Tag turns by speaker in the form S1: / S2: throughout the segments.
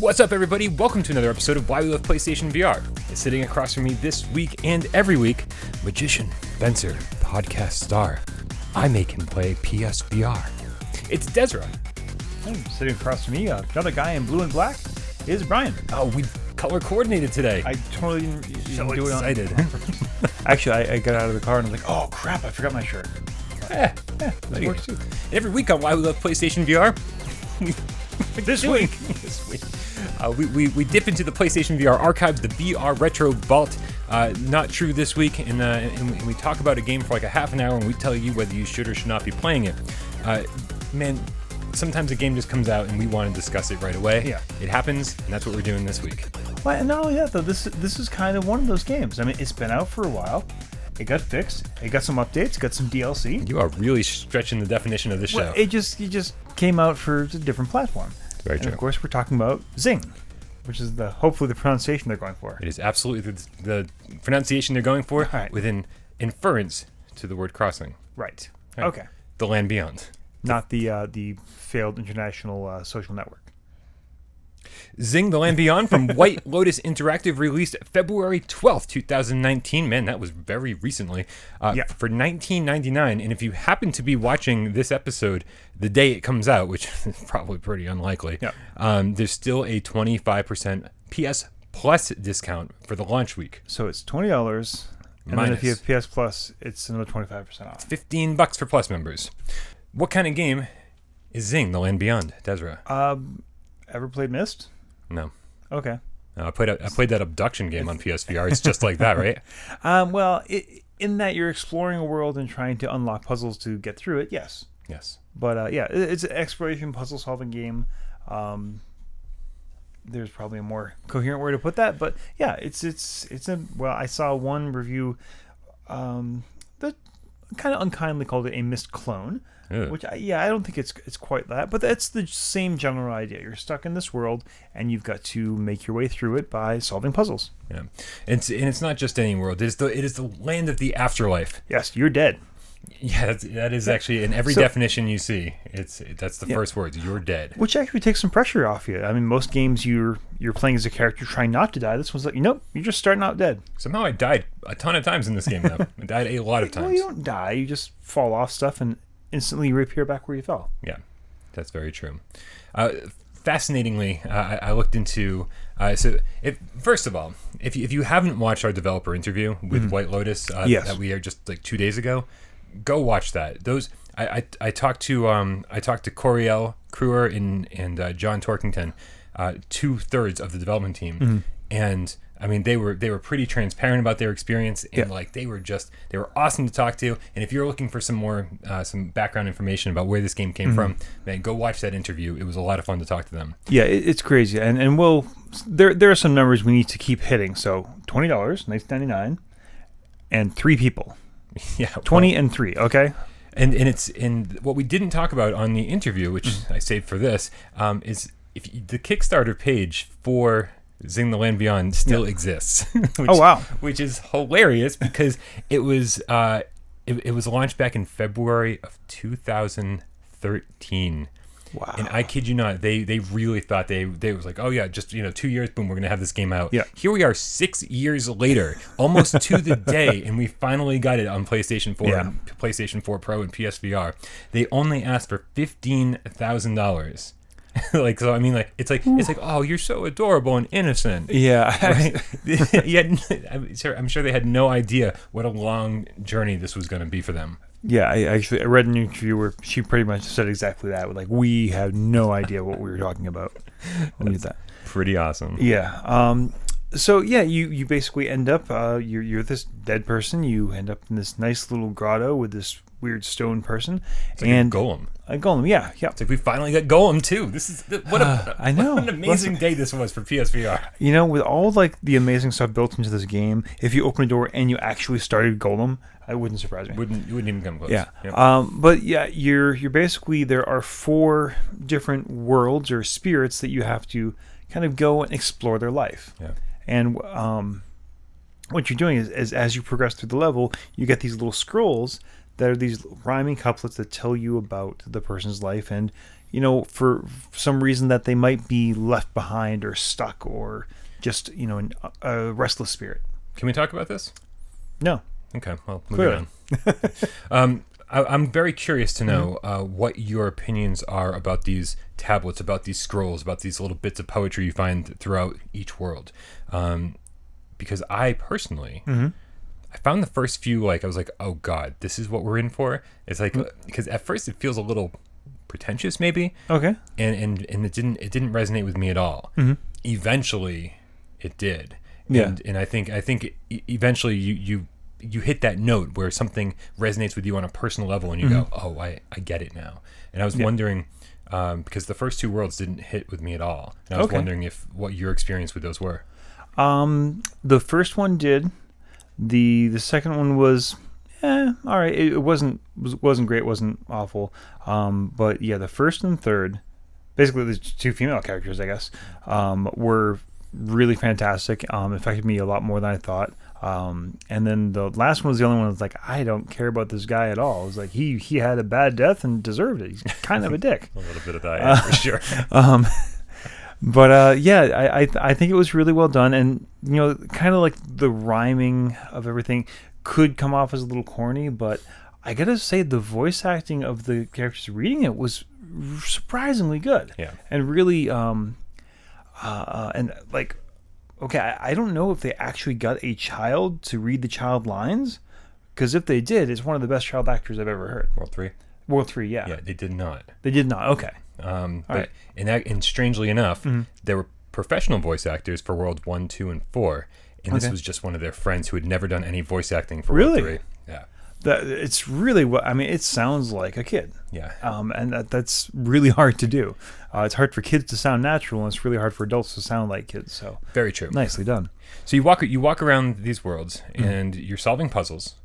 S1: What's up, everybody? Welcome to another episode of Why We Love PlayStation VR. Sitting across from me this week and every week, magician, fencer, podcast star. I make him play PSVR. It's Desra.
S2: Sitting across from me, another guy in blue and black, is Brian.
S1: Oh, we color coordinated today.
S2: I totally didn't
S1: So
S2: do
S1: excited.
S2: it on. Actually, I got out of the car and I was like, oh crap, I forgot my shirt.
S1: That works too. And every week on Why We Love PlayStation VR,
S2: This week,
S1: we dip into the PlayStation VR archives, the VR Retro Vault. Not true this week, and we talk about a game for like a half an hour, and we tell you whether you should or should not be playing it. Man, sometimes a game just comes out, and we want to discuss it right away.
S2: Yeah.
S1: It happens, and that's what we're doing this week.
S2: well, and not only that though, this is kind of one of those games. I mean, it's been out for a while. It got fixed. It got some updates. Got some DLC.
S1: You are really stretching the definition of this show.
S2: Well, it just came out for a different platform.
S1: Very
S2: and
S1: true.
S2: of course, we're talking about XING, which is hopefully the pronunciation they're going for.
S1: It is absolutely the pronunciation they're going for,
S2: Right.
S1: with an inference to the word crossing.
S2: Right.
S1: Right.
S2: Okay.
S1: The land beyond.
S2: Not the failed international social network.
S1: XING: The Land Beyond from White Lotus Interactive, released February 12th, 2019. Man, that was very recently. For $19.99. And if you happen to be watching this episode the day it comes out, which is probably pretty unlikely, there's still a 25% PS Plus discount for the launch week.
S2: So it's $20, and then if you have PS Plus, it's another 25% off.
S1: $15 for Plus members. What kind of game is XING: The Land Beyond, Desra?
S2: Ever played Myst?
S1: No.
S2: Okay.
S1: I played that abduction game on PSVR. It's just like that, right?
S2: In that you're exploring a world and trying to unlock puzzles to get through it, yes.
S1: Yes.
S2: But it's an exploration puzzle-solving game. There's probably a more coherent way to put that, but yeah, it's I saw one review that kind of unkindly called it a Myst clone.
S1: Ugh.
S2: Which I don't think it's quite that, but that's the same general idea. You're stuck in this world, and you've got to make your way through it by solving puzzles.
S1: Yeah, it's not just any world. It is the land of the afterlife.
S2: Yes, you're dead.
S1: Yeah, that is actually in every definition you see. That's the first word. You're dead.
S2: Which actually takes some pressure off you. I mean, most games you're playing as a character trying not to die. This one's like, nope, you're just starting out dead.
S1: Somehow I died a ton of times in this game, though. I died a lot of times.
S2: Well, you don't die. You just fall off stuff and instantly reappear back where you fell.
S1: Yeah, that's very true. Fascinatingly, I looked into first of all, if you haven't watched our developer interview with White Lotus that we aired just like 2 days ago, go watch that. Those I talked to Coriel Kruer and John Torkington, 2/3 of the development team, and I mean, they were pretty transparent about their experience, and they were awesome to talk to. And if you're looking for some more some background information about where this game came from, man, go watch that interview. It was a lot of fun to talk to them.
S2: Yeah, it's crazy, and there are some numbers we need to keep hitting. So $20, $19.99, and 3 people.
S1: Yeah,
S2: 20 and 3. Okay.
S1: And what we didn't talk about on the interview, which I saved for this, is the Kickstarter page for XING: The Land Beyond still exists. Which is hilarious because it was launched back in February of 2013.
S2: Wow.
S1: And I kid you not, they really thought they was like, oh yeah, just 2 years, boom, we're gonna have this game out.
S2: Yeah.
S1: Here we are 6 years later, almost to the day, and we finally got it on PlayStation 4 and PlayStation 4 Pro and PSVR. They only asked for $15,000. So I mean, it's like, oh, you're so adorable and innocent.
S2: Yeah.
S1: Right? I'm sure they had no idea what a long journey this was going to be for them.
S2: Yeah, I read an interview where she pretty much said exactly that. We have no idea what we were talking about when we did that.
S1: Pretty awesome.
S2: Yeah. So yeah, you basically end up you're this dead person. You end up in this nice little grotto with this weird stone person,
S1: it's like a golem.
S2: A golem, yeah.
S1: It's like we finally got Golem too. This is
S2: I know.
S1: What an amazing day this was for PSVR.
S2: With all the amazing stuff built into this game, if you open a door and you actually started Golem, it wouldn't surprise me.
S1: You wouldn't even come close.
S2: Yeah.
S1: Yep.
S2: But yeah, you're basically, there are 4 different worlds or spirits that you have to kind of go and explore their life.
S1: Yeah.
S2: And what you're doing is as you progress through the level, you get these little scrolls that are these rhyming couplets that tell you about the person's life, and for some reason that they might be left behind or stuck or just in a restless spirit.
S1: Can we talk about this?
S2: No.
S1: Okay, well, moving on. I'm very curious to know what your opinions are about these tablets, about these scrolls, about these little bits of poetry you find throughout each world. Because I personally, I found the first few, I was like, oh God, this is what we're in for. It's like, because at first it feels a little pretentious maybe.
S2: Okay.
S1: And it didn't resonate with me at all. Eventually it did.
S2: Yeah.
S1: And I think eventually you hit that note where something resonates with you on a personal level and you go, oh, I get it now. And I was wondering, because the first two worlds didn't hit with me at all. And I was wondering what your experience with those were.
S2: The first one did. The second one was, all right. It wasn't great, wasn't awful. But yeah, the first and third, basically the two female characters, I guess, were really fantastic. Affected me a lot more than I thought. And then the last one was the only one that was like, I don't care about this guy at all. It was like he had a bad death and deserved it. He's kind of a dick.
S1: A little bit of that, yeah, for sure.
S2: But yeah, I think it was really well done, and kind of like the rhyming of everything could come off as a little corny, but I gotta say the voice acting of the characters reading it was surprisingly good.
S1: Yeah,
S2: and really, and like, okay, I don't know if they actually got a child to read the child lines, because if they did, it's one of the best child actors I've ever heard. World 3, yeah.
S1: Yeah, they did not.
S2: They did not. Okay.
S1: But right. And strangely enough, there were professional voice actors for World 1, 2, and 4, and this was just one of their friends who had never done any voice acting for World 3. Yeah.
S2: It's really it sounds like a kid.
S1: Yeah.
S2: And that's really hard to do. It's hard for kids to sound natural, and it's really hard for adults to sound like kids. So
S1: very true.
S2: Nicely done.
S1: So you walk around these worlds, and you're solving puzzles,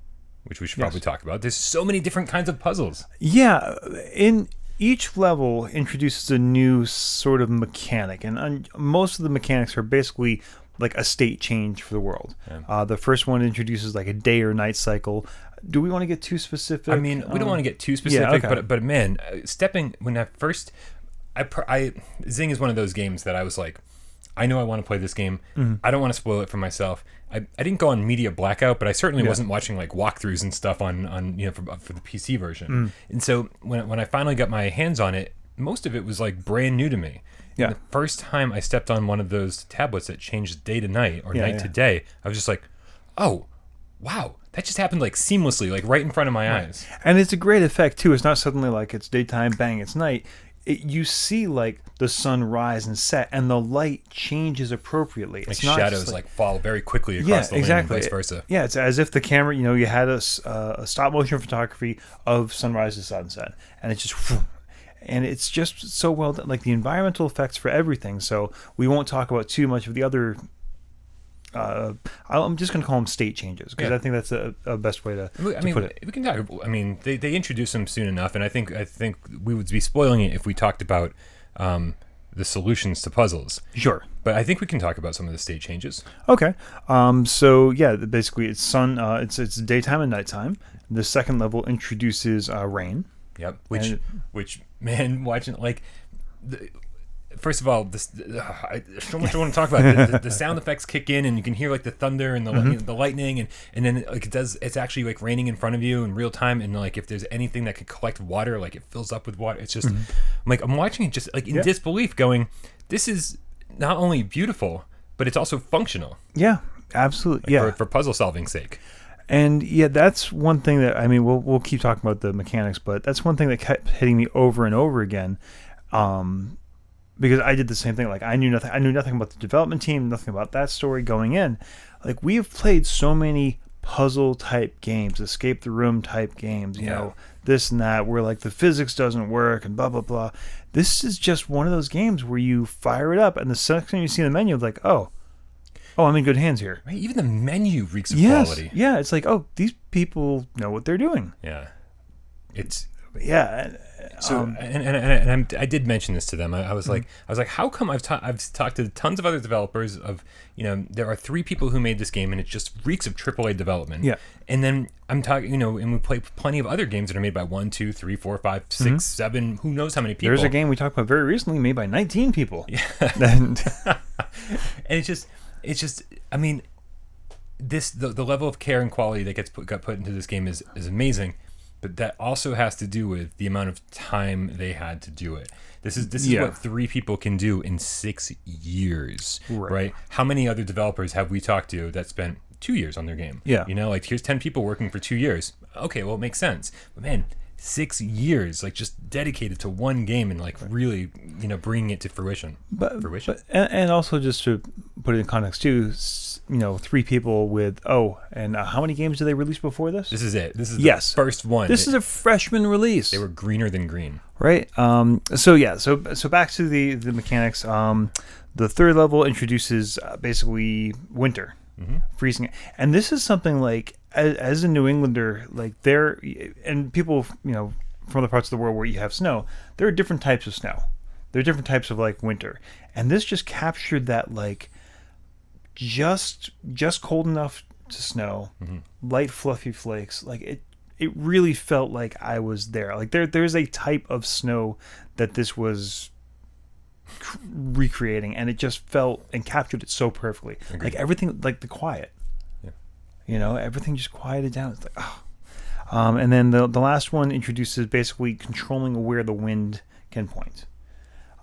S1: which we should probably talk about. There's so many different kinds of puzzles. Yeah.
S2: In each level introduces a new sort of mechanic, and most of the mechanics are basically like a state change for the world. Yeah. The first one introduces like a day or night cycle. Do we want to get too specific?
S1: I mean, we don't want to get too specific, but man, when I first, Xing is one of those games that I was like, I know I want to play this game. I don't want to spoil it for myself. I didn't go on media blackout, but I certainly wasn't watching like walkthroughs and stuff on for the PC version. And so when I finally got my hands on it, most of it was like brand new to me. Yeah. And the first time I stepped on one of those tablets that changed day to night or night to day, I was just like, oh, wow. That just happened like seamlessly, like right in front of my eyes.
S2: And it's a great effect too. It's not suddenly like it's daytime, bang, it's night. You see like the sun rise and set, and the light changes appropriately.
S1: Like it's not shadows like fall very quickly across the land and vice versa.
S2: Yeah, it's as if the camera, you had a stop motion photography of sunrise to sunset, and it's just, and it's just so well done. Like the environmental effects for everything. So we won't talk about too much of the other. I'm just going to call them state changes because I think that's a best way to put it.
S1: We can talk. I mean, they introduce them soon enough, and I think we would be spoiling it if we talked about the solutions to puzzles.
S2: Sure,
S1: but I think we can talk about some of the state changes.
S2: Okay. So yeah, basically it's sun. It's daytime and nighttime. The second level introduces rain.
S1: Yep. Which man, watching like. First of all, so much I want to talk about. The sound effects kick in, and you can hear like the thunder and the lightning, and then like it's actually like raining in front of you in real time. And like if there's anything that could collect water, like it fills up with water. It's just I'm watching it just like in disbelief, going, this is not only beautiful, but it's also functional.
S2: Yeah, absolutely.
S1: For puzzle solving sake.
S2: And yeah, that's one thing that we'll keep talking about the mechanics, but that's one thing that kept hitting me over and over again. Because I did the same thing. Like I knew nothing about the development team, nothing about that story going in. Like we have played so many puzzle type games, escape the room type games, you know, this and that, where like the physics doesn't work and blah blah blah. This is just one of those games where you fire it up, and the second thing you see in the menu, it's like, oh, I'm in good hands here.
S1: Right, even the menu reeks of quality.
S2: Yeah, it's like, oh, these people know what they're doing.
S1: Yeah, So I did mention this to them. I was like, how come I've talked to tons of other developers of, there are 3 people who made this game and it just reeks of AAA development.
S2: Yeah.
S1: And then I'm talking, and we play plenty of other games that are made by 1, 2, 3, 4, 5, 6, 7, who knows how many people.
S2: There's a game we talked about very recently made by 19 people.
S1: Yeah. And it's just, I mean, the level of care and quality that got put into this game is amazing. But that also has to do with the amount of time they had to do it. This is what 3 people can do in 6 years, right? How many other developers have we talked to that spent 2 years on their game?
S2: Yeah.
S1: Like here's 10 people working for 2 years. Okay, well, it makes sense. But man, 6 years, like just dedicated to one game and like really, bringing it to fruition. But
S2: and also just to put it in context too, 3 people with and how many games did they release before this?
S1: This is it. This is the first one.
S2: This is a freshman release.
S1: They were greener than green.
S2: Right. So back to the mechanics. The third level introduces basically winter, freezing, and this is something like as a New Englander, like there and people from other parts of the world where you have snow, there are different types of snow. There are different types of like winter, and this just captured that like just cold enough to snow, light fluffy flakes. Like it really felt like I was there. Like there's a type of snow that this was recreating, and it just felt and captured it so perfectly. Agreed. Like everything, like the quiet. Yeah. Everything just quieted down. It's like and then the last one introduces basically controlling where the wind can point.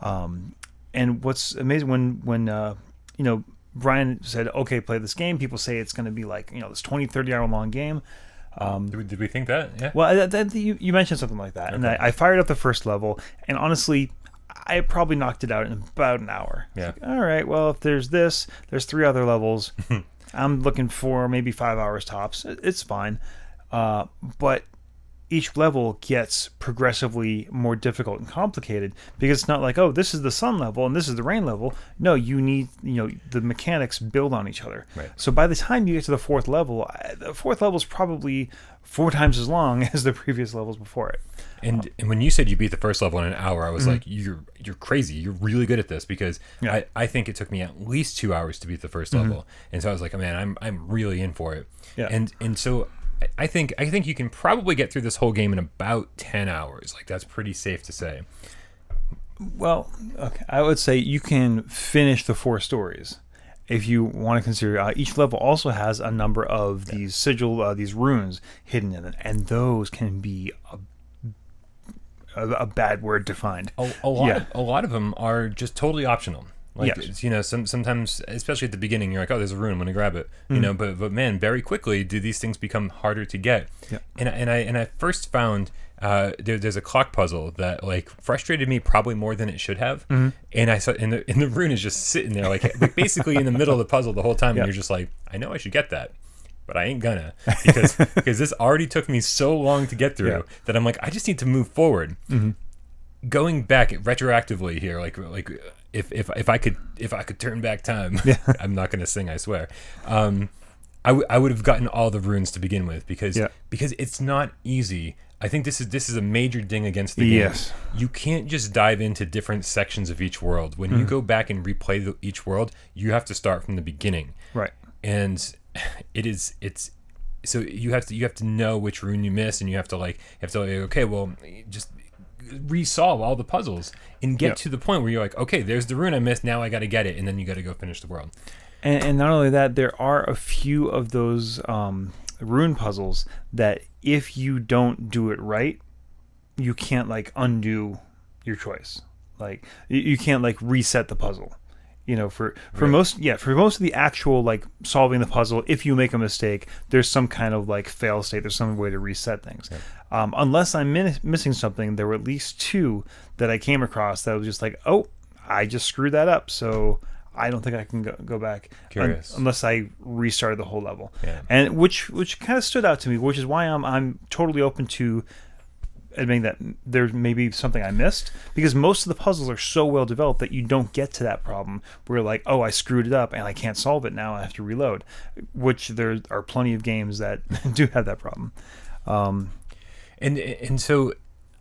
S2: And what's amazing when Brian said, okay, play this game. People say it's going to be like, this 20, 30 hour long game.
S1: Did we think that? Yeah.
S2: Well, you mentioned something like that. Okay. And I fired up the first level, and honestly, I probably knocked it out in about an hour.
S1: Yeah.
S2: Like, all right, well, if there's 3 other levels. I'm looking for maybe 5 hours tops. It's fine. But each level gets progressively more difficult and complicated because it's not like, this is the sun level and this is the rain level. No, you need, the mechanics build on each other.
S1: Right.
S2: So by the time you get to the 4th level is probably 4 times as long as the previous levels before it.
S1: And when you said you beat the first level in an hour, I was like, you're crazy. You're really good at this because I think it took me at least 2 hours to beat the first level. And so I was like, man, I'm really in for it.
S2: Yeah.
S1: And so I think you can probably get through this whole game in about 10 hours. Like that's pretty safe to say.
S2: Well, okay. I would say you can finish the 4 stories. If you want to consider, each level also has a number of these sigil, these runes hidden in it, and those can be a bad word to find.
S1: A lot of them are just totally optional. Like, sometimes, especially at the beginning, you're like, there's a rune, I'm going to grab it. But man, very quickly do these things become harder to get. Yeah. And I first found there's a clock puzzle that like frustrated me probably more than it should have. And I saw and the rune is just sitting there like basically in the middle of the puzzle the whole time, and you're just like, I know I should get that, but I ain't gonna because this already took me so long to get through that I'm like, I just need to move forward. Going back retroactively here, like if I could turn back time, I'm not gonna sing, I swear. I would have gotten all the runes to begin with because it's not easy. I think this is a major ding against the game.
S2: Yes.
S1: You can't just dive into different sections of each world. When you go back and replay each world, you have to start from the beginning.
S2: Right.
S1: And it's so you have to know which rune you missed, and you have to okay, well, just resolve all the puzzles and get to the point where you're like, okay, there's the rune I missed, now I got to get it, and then you got to go finish the world.
S2: And not only that, there are a few of those rune puzzles that if you don't do it right, you can't like undo your choice. Like you can't like reset the puzzle. For most of the actual like solving the puzzle, if you make a mistake, there's some kind of like fail state. There's some way to reset things. Yeah. Unless I'm missing something, there were at least 2 that I came across that was just like, I just screwed that up. So I don't think I can go back unless I restarted the whole level.
S1: Yeah.
S2: And which kind of stood out to me, which is why I'm totally open to admitting that there may be something I missed, because most of the puzzles are so well developed that you don't get to that problem where like, I screwed it up and I can't solve it now, I have to reload, which there are plenty of games that do have that problem.
S1: And so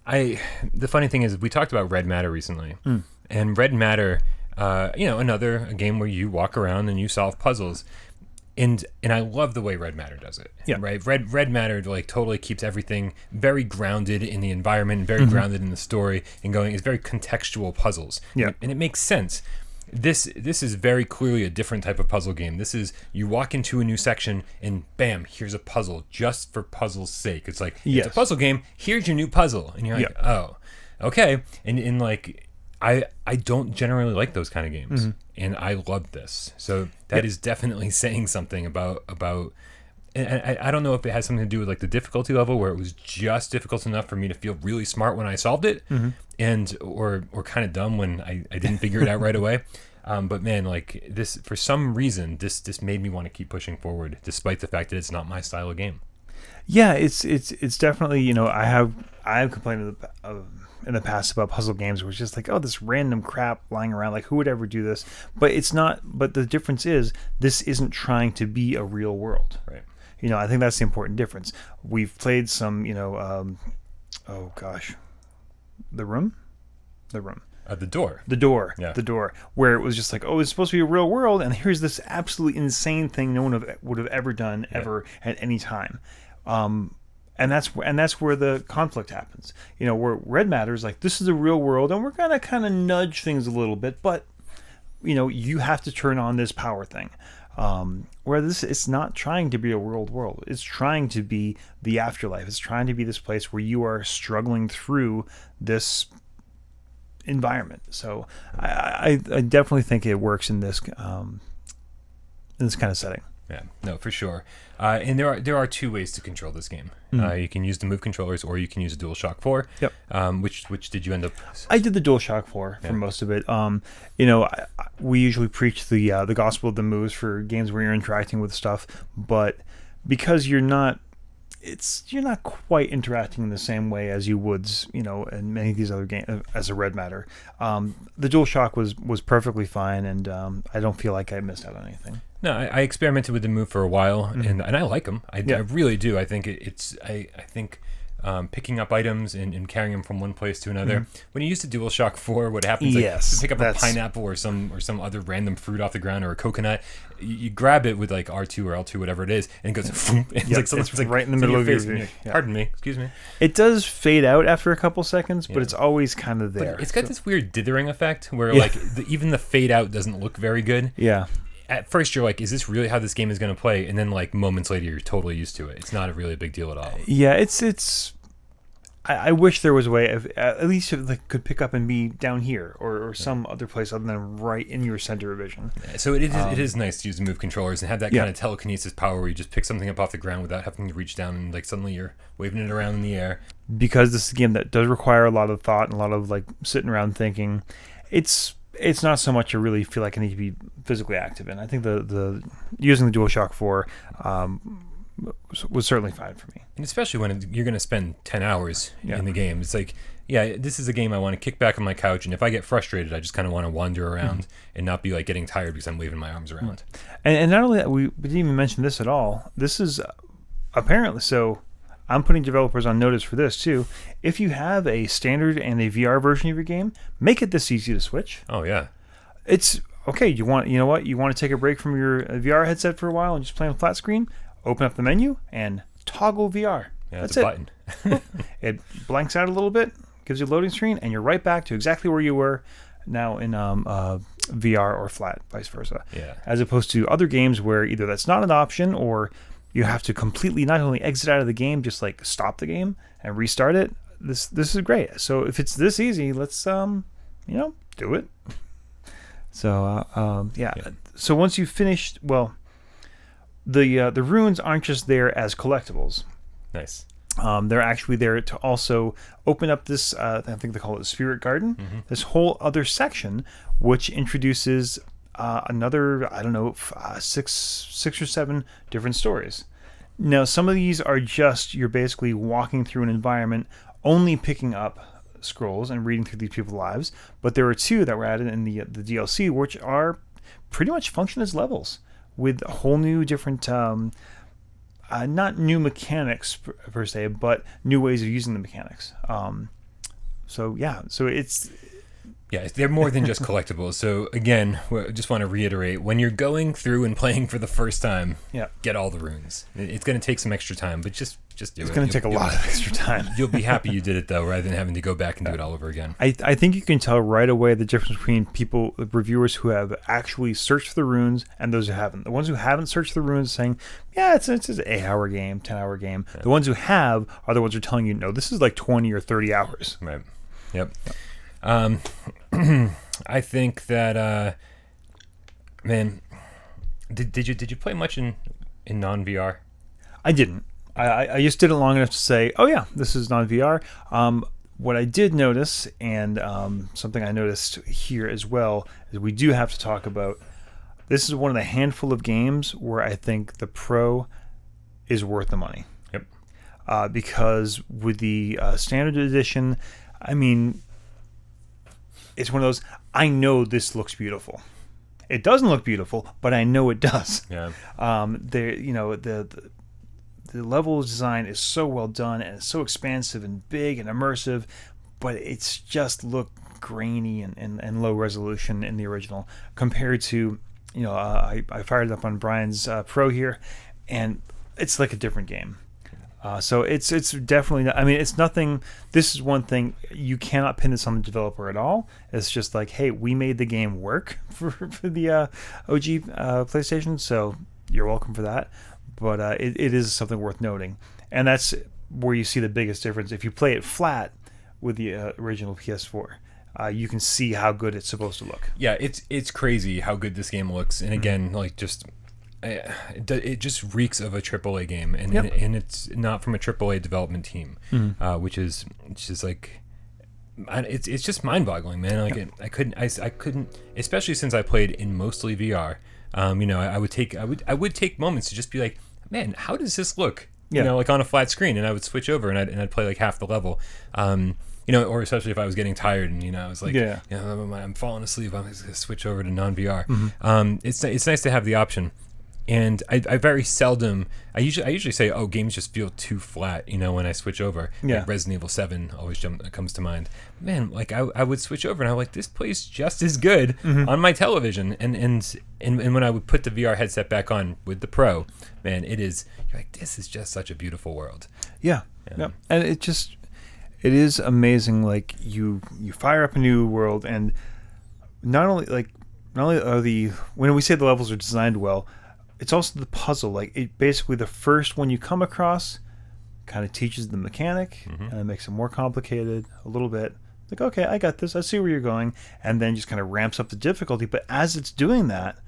S1: The funny thing is, we talked about Red Matter recently, and Red Matter, another game where you walk around and you solve puzzles. And I love the way Red Matter does it.
S2: Yeah.
S1: Right. Red Matter like totally keeps everything very grounded in the environment, and very grounded in the story, and going. It's very contextual puzzles.
S2: Yeah.
S1: And it makes sense. This is very clearly a different type of puzzle game. This is, you walk into a new section and bam, here's a puzzle just for puzzle's sake. It's like, it's a puzzle game. Here's your new puzzle, and you're like, oh, okay. And like, I don't generally like those kind of games, and I love this. So that is definitely saying something about. And I don't know if it has something to do with like the difficulty level, where it was just difficult enough for me to feel really smart when I solved it, and or kind of dumb when I didn't figure it out right away. But man, like this, for some reason, this made me want to keep pushing forward, despite the fact that it's not my style of game.
S2: Yeah, it's definitely, I have complained in the past about puzzle games where it's just like, oh, this random crap lying around, like who would ever do this? But it's not. But the difference is, this isn't trying to be a real world.
S1: Right.
S2: I think that's the important difference. We've played some, oh gosh, The Room.
S1: The Door. Yeah.
S2: The Door, where it was just like, oh, it's supposed to be a real world, and here's this absolutely insane thing no one would have ever done ever at any time. And that's where the conflict happens. Where Red Matter is like, this is a real world, and we're gonna kind of nudge things a little bit, but you have to turn on this power thing. Where it's not trying to be a real world. It's trying to be the afterlife. It's trying to be this place where you are struggling through this environment. So I definitely think it works in this kind of setting.
S1: Yeah, no, for sure. And there are two ways to control this game. You can use the Move controllers, or you can use a DualShock 4.
S2: Yep.
S1: Which did you end up?
S2: I did the DualShock 4 for most of it. We usually preach the gospel of the moves for games where you're interacting with stuff, but because you're not quite interacting in the same way as you would, in many of these other games as a Red Matter. The DualShock was perfectly fine, and I don't feel like I missed out on anything.
S1: No, I experimented with the Move for a while, and I like them. I really do. I think I think picking up items and carrying them from one place to another. When you use the DualShock 4, what happens? Like, you pick up a pineapple or some other random fruit off the ground, or a coconut. You grab it with like R2 or L2, whatever it is, and it goes. It's like
S2: right in the middle of your
S1: face. Pardon me, excuse me.
S2: It does fade out after a couple seconds, but it's always kind of there.
S1: But it's got this weird dithering effect where like even the fade out doesn't look very good.
S2: Yeah.
S1: At first, you're like, is this really how this game is going to play? And then, like, moments later, you're totally used to it. It's not a really big deal at all.
S2: Yeah, it's. I wish there was a way of at least if it could pick up and be down here or some other place other than right in your center of vision.
S1: So it is nice to use the Move controllers and have that kind of telekinesis power where you just pick something up off the ground without having to reach down and like suddenly you're waving it around in the air. Because
S2: this is a game that does require a lot of thought and a lot of like sitting around thinking. It's not so much I really feel like I need to be physically active in. I think the using the DualShock 4 was certainly fine for me.
S1: And especially when you're going to spend 10 hours in the game. It's like, this is a game I want to kick back on my couch, and if I get frustrated, I just kind of want to wander around and not be like getting tired because I'm waving my arms around.
S2: And not only that, we didn't even mention this at all. This is apparently so. I'm putting developers on notice for this too. If you have a standard and a VR version of your game, make it this easy to switch.
S1: Oh yeah,
S2: it's okay. You know what? You want to take a break from your VR headset for a while and just play on flat screen. Open up the menu and toggle VR.
S1: Yeah,
S2: that's
S1: a
S2: it.
S1: Button.
S2: It blanks out a little bit, gives you a loading screen, and you're right back to exactly where you were now in VR or flat, vice versa.
S1: Yeah.
S2: As opposed to other games where either that's not an option or you have to completely not only exit out of the game, just like stop the game and restart it. This is great. So if it's this easy, let's do it. So So once you've finished, the runes aren't just there as collectibles.
S1: Nice.
S2: They're actually there to also open up this. I think they call it the Spirit Garden. This whole other section, which introduces another, I don't know, 6 or 7 different stories. Now, some of these are just you're basically walking through an environment, only picking up scrolls and reading through these people's lives. But there are 2 that were added in the DLC, which are pretty much function as levels with a whole new different, not new mechanics per se, but new ways of using the mechanics. So yeah, so it's.
S1: Yeah, they're more than just collectibles. So again, I just want to reiterate, when you're going through and playing for the first time, get all the runes. It's going to take some extra time, but just do it.
S2: It's going to take a lot of extra time.
S1: You'll be happy you did it, though, rather than having to go back and do it all over again.
S2: I think you can tell right away the difference between reviewers who have actually searched for the runes and those who haven't. The ones who haven't searched for the runes saying, yeah, it's an 8-hour game, 10-hour game. Yeah. The ones who have are the ones who are telling you, no, this is like 20 or 30 hours.
S1: Right. Yep. I think that man, did you play much in non VR?
S2: I didn't. I just did it long enough to say, oh yeah, this is non VR. What I did notice, and something I noticed here as well, is we do have to talk about. This is one of the handful of games where I think the Pro is worth the money.
S1: Yep.
S2: Because with the standard edition, I mean, it's one of those, I know this looks beautiful. It doesn't look beautiful, but I know it does.
S1: Yeah.
S2: The level design is so well done, and it's so expansive and big and immersive, but it's just look grainy and low resolution in the original compared to, I fired it up on Brian's Pro here, and it's like a different game. So it's definitely not, I mean, it's nothing. This is one thing you cannot pin this on the developer at all. It's just like, hey, we made the game work for the OG PlayStation, so you're welcome for that. But it is something worth noting, and that's where you see the biggest difference. If you play it flat with the original PS4, you can see how good it's supposed to look.
S1: Yeah, it's crazy how good this game looks, and again, like just. It just reeks of a AAA game, and it's not from a AAA development team, which is just like, it's just mind-boggling, man. Like I couldn't, especially since I played in mostly VR. I would take moments to just be like, man, how does this look? Like on a flat screen, and I would switch over and I'd play like half the level. Or especially if I was getting tired and I was like, I'm falling asleep, I'm just gonna switch over to non-VR. It's nice to have the option. And I very seldom, I usually say, oh, games just feel too flat, when I switch over. Like Resident Evil 7 always comes to mind. Man, like I would switch over and I'm like, this plays just as good on my television. And when I would put the VR headset back on with the Pro, man, you're like, this is just such a beautiful world.
S2: Yeah. And it is amazing. Like you fire up a new world, and not only are when we say the levels are designed well, it's also the puzzle. Like it basically, the first one you come across kind of teaches the mechanic, and it makes it more complicated a little bit. Like, okay, I got this. I see where you're going, and then just kind of ramps up the difficulty. But as it's doing that,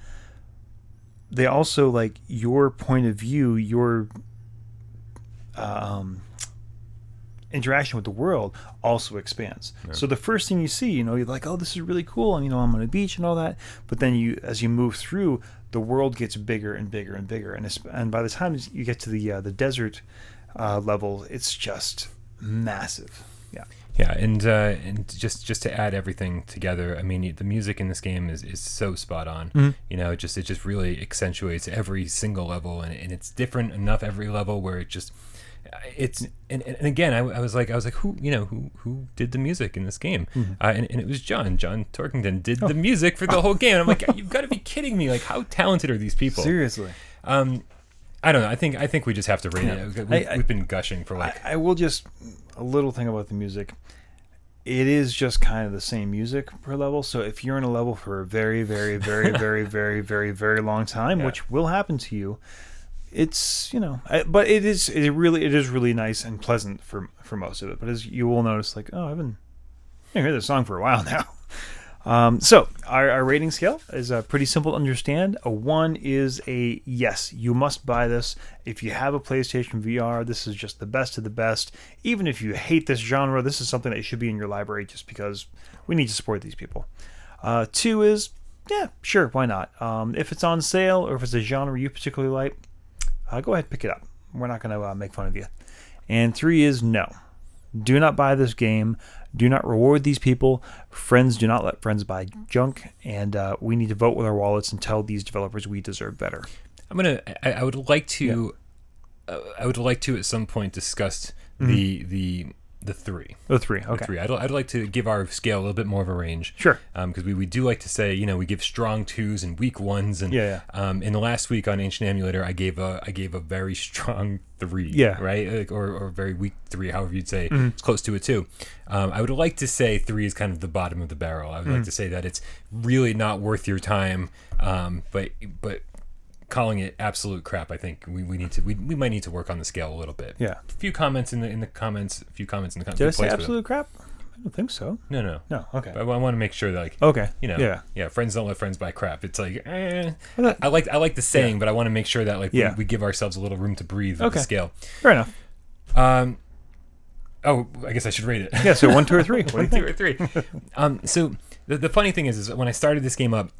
S2: they also, like, your point of view, your interaction with the world also expands. So the first thing you see, you're like, oh, this is really cool, and I'm on a beach and all that. But then as you move through, the world gets bigger and bigger and bigger, and by the time you get to the desert level, it's just massive.
S1: Yeah, and just to add everything together, I mean, the music in this game is so spot on. It just really accentuates every single level, and it's different enough every level where and again, I was like who did the music in this game? And it was John Torkington did the music for the whole game. And I'm like, you've got to be kidding me! Like, how talented are these people?
S2: Seriously.
S1: I don't know. I think we just have to rate it. We've been gushing for like.
S2: I will just a little thing about the music. It is just kind of the same music per level. So if you're in a level for a very, very, very, very, very, very, very long time, which will happen to you. It's but it is really nice and pleasant for most of it. But as you will notice, like, oh, I've been hearing this song for a while now. So our rating scale is pretty simple to understand. A 1 is a yes, you must buy this. If you have a PlayStation VR, this is just the best of the best. Even if you hate this genre, this is something that should be in your library just because we need to support these people. 2 is, yeah, sure, why not? If it's on sale or if it's a genre you particularly like, go ahead, pick it up. We're not going to make fun of you. And 3 is no. Do not buy this game. Do not reward these people. Friends do not let friends buy junk. And we need to vote with our wallets and tell these developers we deserve better.
S1: I would like to at some point discuss the The 3.
S2: The 3, okay.
S1: The 3. I'd like to give our scale a little bit more of a range.
S2: Sure.
S1: Because we do like to say, we give strong 2s and weak 1s. And in the last week on Ancient Emulator, I gave a very strong 3.
S2: Yeah.
S1: Right? Or very weak 3, however you'd say. It's close to a 2. I would like to say 3 is kind of the bottom of the barrel. I would like to say that it's really not worth your time. But calling it absolute crap, I think we might need to work on the scale a little bit.
S2: Yeah.
S1: A few comments in the comments.
S2: Did I say absolute crap? I don't think so.
S1: No.
S2: Okay.
S1: But I want to make sure that
S2: okay.
S1: Yeah. Friends don't let friends buy crap. It's like, I like the saying, but I want to make sure that we give ourselves a little room to breathe with the scale.
S2: Fair enough.
S1: Oh, I guess I should rate it.
S2: Yeah. So 1, 2, or 3.
S1: 1, 2, or 3. So the funny thing is when I started this game up,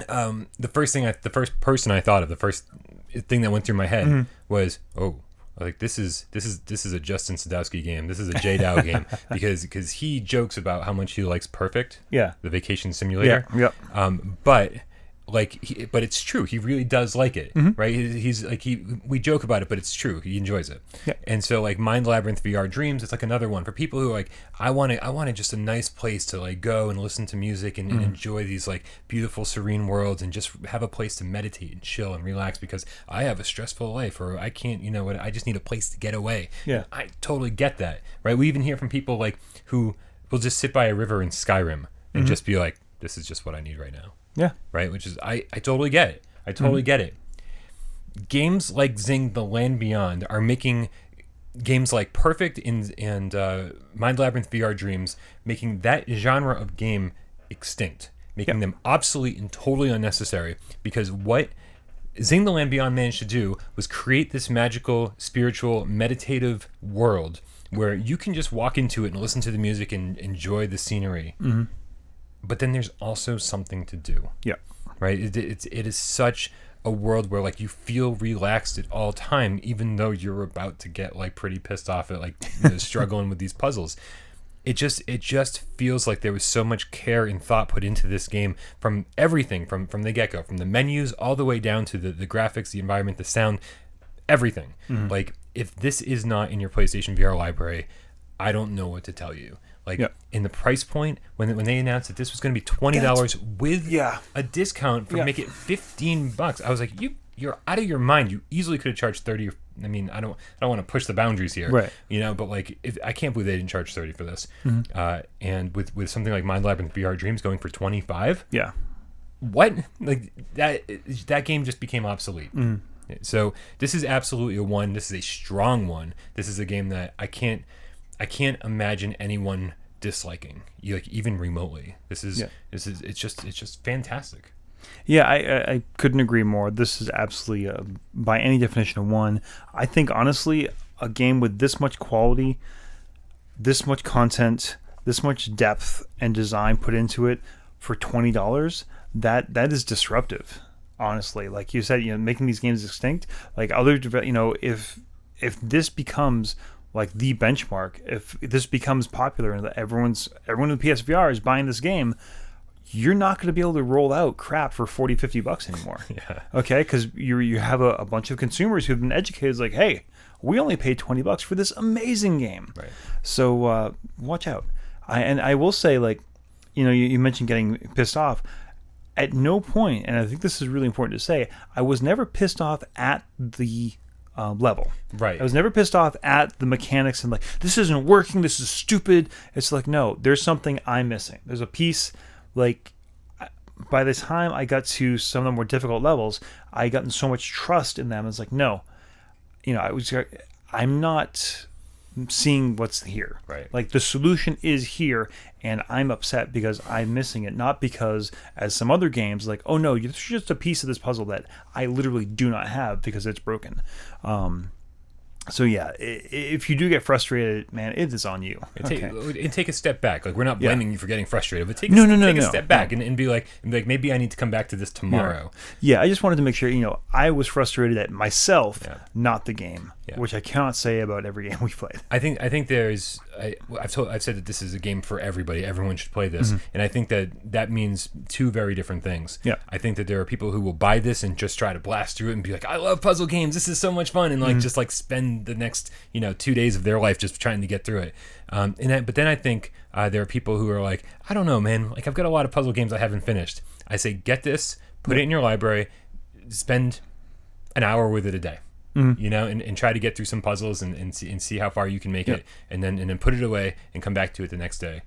S1: the first person I thought of, the first thing that went through my head was, this is a Justin Sadowski game. This is a J-Dow game because he jokes about how much he likes Perfect, the vacation simulator. But but it's true. He really does like it, right? He's like we joke about it, but it's true. He enjoys it. Yeah. And so Mind Labyrinth VR Dreams, it's another one for people who I wanted just a nice place to go and listen to music and enjoy these beautiful serene worlds and just have a place to meditate and chill and relax because I have a stressful life or I can't, I just need a place to get away.
S2: Yeah.
S1: I totally get that, right? We even hear from people who will just sit by a river in Skyrim and just be like, this is just what I need right now.
S2: Yeah.
S1: Right? Which is, I totally get it. I totally get it. Games like XING The Land Beyond are making games like Perfect and Mind Labyrinth VR Dreams, making that genre of game extinct, making them obsolete and totally unnecessary because what XING The Land Beyond managed to do was create this magical, spiritual, meditative world where you can just walk into it and listen to the music and enjoy the scenery. But then there's also something to do.
S2: Yeah.
S1: Right? It is such a world where you feel relaxed at all time, even though you're about to get pretty pissed off at struggling with these puzzles. It just feels like there was so much care and thought put into this game from everything, from the get-go, from the menus all the way down to the graphics, the environment, the sound, everything. If this is not in your PlayStation VR library, I don't know what to tell you. In the price point, when they announced that this was going to be $20 with a discount for make it $15, I was like, you're out of your mind. You easily could have charged 30. I mean, I don't want to push the boundaries here,
S2: right?
S1: But I can't believe they didn't charge 30 for this. And with something like Mind Labyrinth VR Dreams going for 25, what that game just became obsolete. So this is absolutely a 1. This is a strong 1. This is a game that I can't imagine anyone disliking, even remotely. It's just fantastic.
S2: Yeah, I couldn't agree more. This is absolutely, by any definition, a 1. I think, honestly, a game with this much quality, this much content, this much depth and design put into it for $20, that is disruptive, honestly. Like you said, making these games extinct, if this becomes the benchmark, if this becomes popular and everyone with PSVR is buying this game, you're not going to be able to roll out crap for $40-$50 anymore. Okay, because you have a bunch of consumers who've been educated hey, we only paid $20 for this amazing game.
S1: Right.
S2: So watch out. I will say, you mentioned getting pissed off. At no point, and I think this is really important to say, I was never pissed off at the level.
S1: Right.
S2: I was never pissed off at the mechanics and this isn't working, this is stupid. It's no, there's something I'm missing. There's a piece, by the time I got to some of the more difficult levels, I gotten so much trust in them. It's no, I'm not seeing what's here.
S1: Right.
S2: The solution is here, and I'm upset because I'm missing it, not because, as some other games, oh no, it's just a piece of this puzzle that I literally do not have because it's broken. So yeah, if you do get frustrated, man, it is on you.
S1: And take a step back. We're not blaming you for getting frustrated, but take a step back and be like, maybe I need to come back to this tomorrow.
S2: Yeah, I just wanted to make sure, I was frustrated at myself, not the game, which I cannot say about every game we played.
S1: I think there's, I've said that this is a game for everybody. Everyone should play this, and I think that means 2 very different things.
S2: Yeah,
S1: I think that there are people who will buy this and just try to blast through it and be like, I love puzzle games. This is so much fun, and just spend spend the next 2 days of their life just trying to get through it. But then I think there are people who are like, I don't know, man. Like I've got a lot of puzzle games I haven't finished. I say get this, put it in your library, spend an hour with it a day. And try to get through some puzzles and see how far you can make it, and then put it away and come back to it the next day,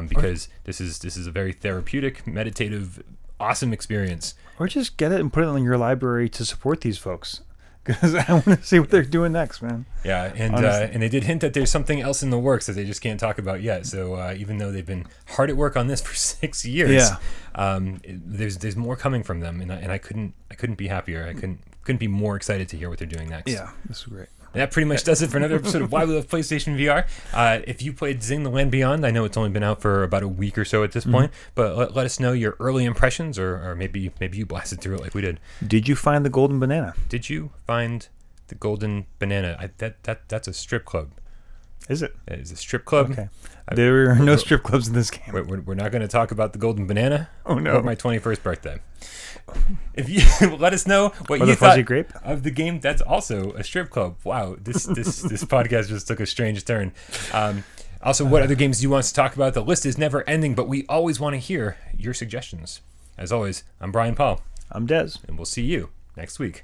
S1: because this is a very therapeutic, meditative, awesome experience.
S2: Or just get it and put it in your library to support these folks, because I want to see what they're doing next, man.
S1: Yeah, and they did hint that there's something else in the works that they just can't talk about yet. So even though they've been hard at work on this for 6 years, there's more coming from them, and I couldn't be happier. I couldn't be more excited to hear what they're doing next.
S2: Yeah, this is great.
S1: And that pretty much does it for another episode of Why We Love PlayStation VR. If you played Xing: The Land Beyond, I know it's only been out for about a week or so at this point, but let us know your early impressions, or maybe you blasted through it like we did.
S2: Did you find the golden banana?
S1: Did you find the golden banana? That's a strip club.
S2: Is it?
S1: It is a strip club.
S2: Okay. There are no strip clubs in this game.
S1: We're not going to talk about the golden banana.
S2: Oh, no.
S1: Or my 21st birthday. If you let us know what you thought
S2: grape
S1: of the game, that's also a strip club. Wow, this podcast just took a strange turn. Also, what other games do you want us to talk about? The list is never ending, but we always want to hear your suggestions. As always, I'm Brian Paul.
S2: I'm Des.
S1: And we'll see you next week.